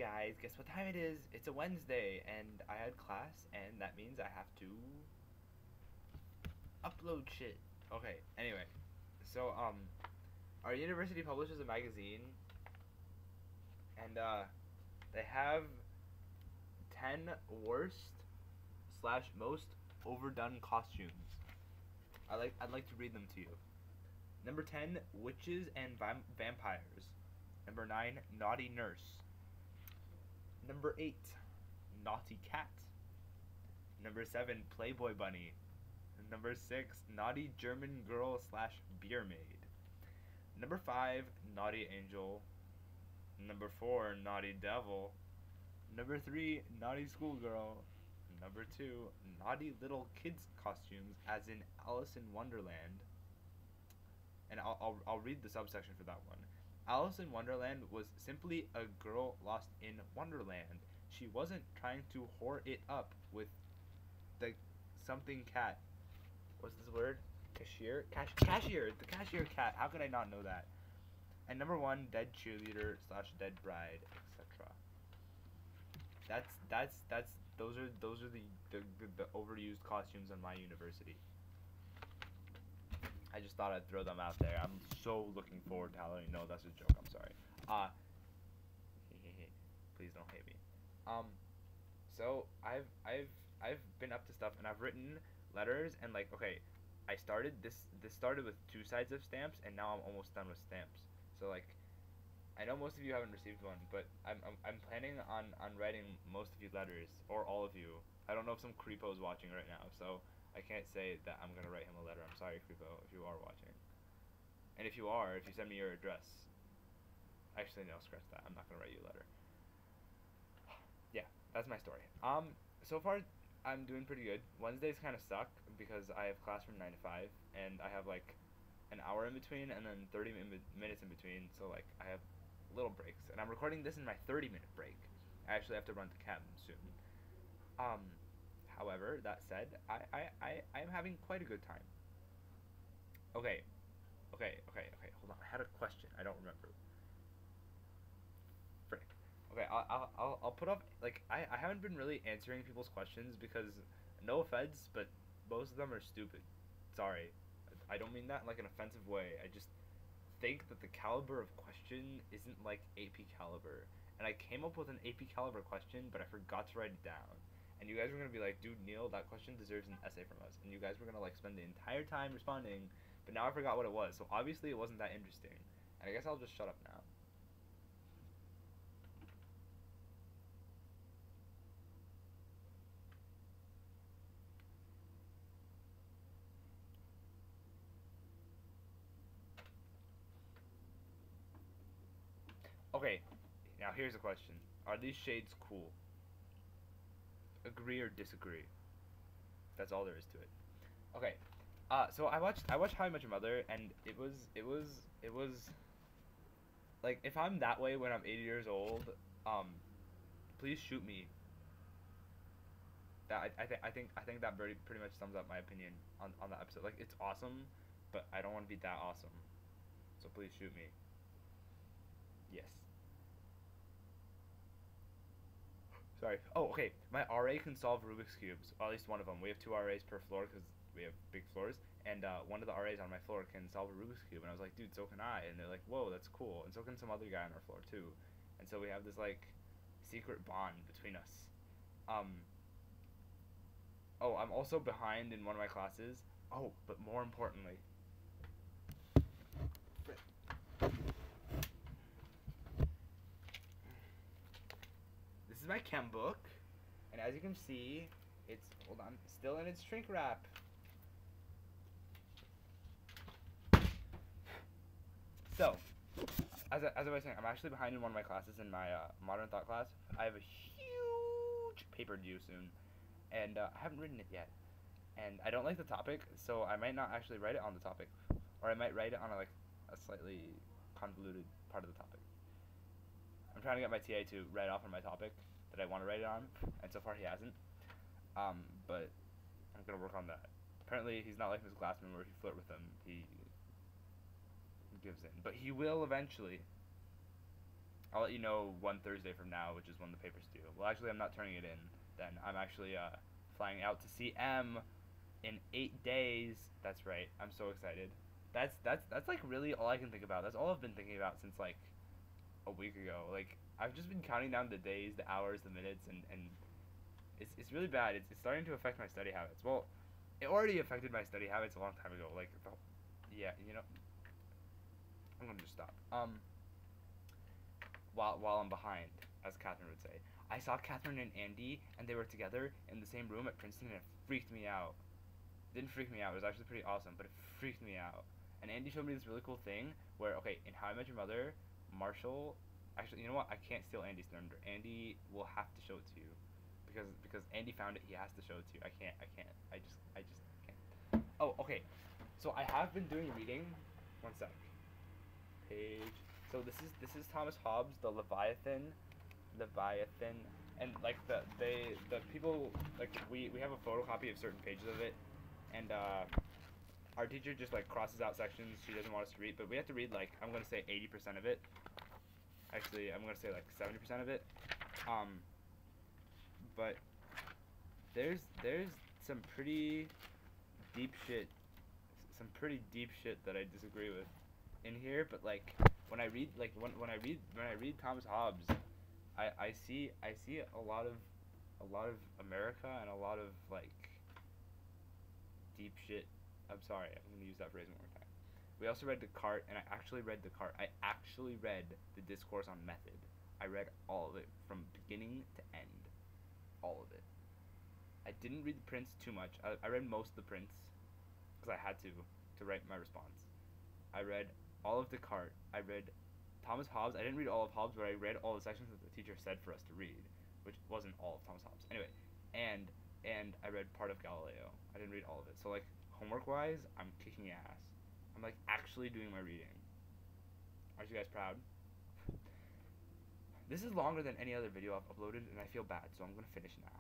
guys, guess what time it is? It's a Wednesday, and I had class, and that means I have to upload shit. Okay, anyway. So, our university publishes a magazine, and, they have 10 worst slash most overdone costumes. I'd like to read them to you. Number 10, witches and vampires. Number 9, naughty nurse. Number 8, naughty cat. Number 7, Playboy bunny. Number 6, naughty German girl slash beer maid. Number 5, naughty angel. Number 4, naughty devil. Number 3, naughty schoolgirl. Number 2, naughty little kids costumes, as in Alice in Wonderland. And I'll read the subsection for that one. Alice in Wonderland was simply a girl lost in Wonderland. She wasn't trying to whore it up with the something cat. What's this word? Cashier? Cashier! The cashier cat. How could I not know that? And number 1, dead cheerleader slash dead bride, etc. Those are the overused costumes in my university. I just thought I'd throw them out there. I'm so looking forward to Halloween. No, that's a joke. I'm sorry. Please don't hate me. So I've been up to stuff, and I've written letters, and like, okay, this started with 2 sides of stamps, and now I'm almost done with stamps. So like, I know most of you haven't received one, but I'm planning on writing most of you letters, or all of you. I don't know if some creepo's watching right now, so I can't say that I'm gonna write him a letter. I'm sorry, creepo, if you are watching. And if you are, if you send me your address, actually no, scratch that. I'm not gonna write you a letter. Yeah, that's my story. So far I'm doing pretty good. Wednesdays kind of suck because I have class from 9 to 5, and I have like an hour in between, and then 30 minutes in between. So like I have little breaks, and I'm recording this in my 30-minute break. I actually have to run to cabin soon. However, that said, I'm having quite a good time. Okay, hold on. I had a question. I don't remember. Frick. Okay, I'll put off, like, I haven't been really answering people's questions because, no offense, but most of them are stupid. Sorry. I don't mean that in, like, an offensive way. I just think that the caliber of question isn't like AP caliber. And I came up with an AP caliber question, but I forgot to write it down. And you guys were gonna be like, dude, Neil, that question deserves an essay from us. And you guys were gonna like spend the entire time responding, but now I forgot what it was. So obviously it wasn't that interesting. And I guess I'll just shut up now. Okay, now here's a question. Are these shades cool? Agree or disagree? That's all there is to it. Okay. So I watched How I Met Your Mother, and it was like, if I'm that way when I'm 80 years old, please shoot me. I think that pretty much sums up my opinion on that episode. Like, it's awesome, but I don't want to be that awesome. So please shoot me. Yes. Sorry. Oh, okay. My RA can solve Rubik's cubes. Or at least one of them. We have 2 RAs per floor because we have big floors, and one of the RAs on my floor can solve a Rubik's cube. And I was like, dude, so can I. And they're like, whoa, that's cool. And so can some other guy on our floor too. And so we have this like secret bond between us. Oh, I'm also behind in one of my classes. Oh, but more importantly, this is my chem book, and as you can see, it's, hold on, still in its shrink wrap. So, as I was saying, I'm actually behind in one of my classes in my modern thought class. I have a huge paper due soon, and I haven't written it yet. And I don't like the topic, so I might not actually write it on the topic, or I might write it on a slightly convoluted part of the topic. I'm trying to get my TA to write off on my topic that I want to write it on, and so far he hasn't. But I'm gonna work on that. Apparently he's not like Miss Glassman where if you flirt with him, he gives in. But he will eventually. I'll let you know one Thursday from now, which is when the paper's due. Well, actually, I'm not turning it in then. I'm actually flying out to see M in 8 days. That's right. I'm so excited. That's like really all I can think about. That's all I've been thinking about since like a week ago. Like I've just been counting down the days, the hours, the minutes, and it's really bad. It's starting to affect my study habits. Well, it already affected my study habits a long time ago. Like, yeah, you know, I'm gonna just stop. While I'm behind, as Catherine would say, I saw Catherine and Andy, and they were together in the same room at Princeton, and it freaked me out. It didn't freak me out. It was actually pretty awesome, but it freaked me out. And Andy showed me this really cool thing where, okay, in How I Met Your Mother, Marshall. Actually, you know what? I can't steal Andy's thunder. Andy will have to show it to you, because Andy found it. He has to show it to you. I can't. I just can't. Oh, okay. So I have been doing reading. One sec. Page. So this is Thomas Hobbes, the Leviathan, and like the people, like we have a photocopy of certain pages of it, and our teacher just like crosses out sections she doesn't want us to read, but we have to read like I'm gonna say 80% of it. Actually, I'm gonna say like 70% of it. But there's some pretty deep shit, that I disagree with in here. But like when I read when I read Thomas Hobbes, I see a lot of America and a lot of like deep shit. I'm sorry, I'm gonna use that phrase one more time. We also read Descartes, and I actually read Descartes. I actually read the Discourse on Method. I read all of it from beginning to end, all of it. I didn't read the Prince too much. I read most of the Prince because I had to write my response. I read all of Descartes. I read Thomas Hobbes. I didn't read all of Hobbes, but I read all the sections that the teacher said for us to read, which wasn't all of Thomas Hobbes. Anyway, and I read part of Galileo. I didn't read all of it. So like homework wise, I'm kicking ass. I'm like actually doing my reading. Aren't you guys proud? This is longer than any other video I've uploaded, and I feel bad, so I'm gonna finish now.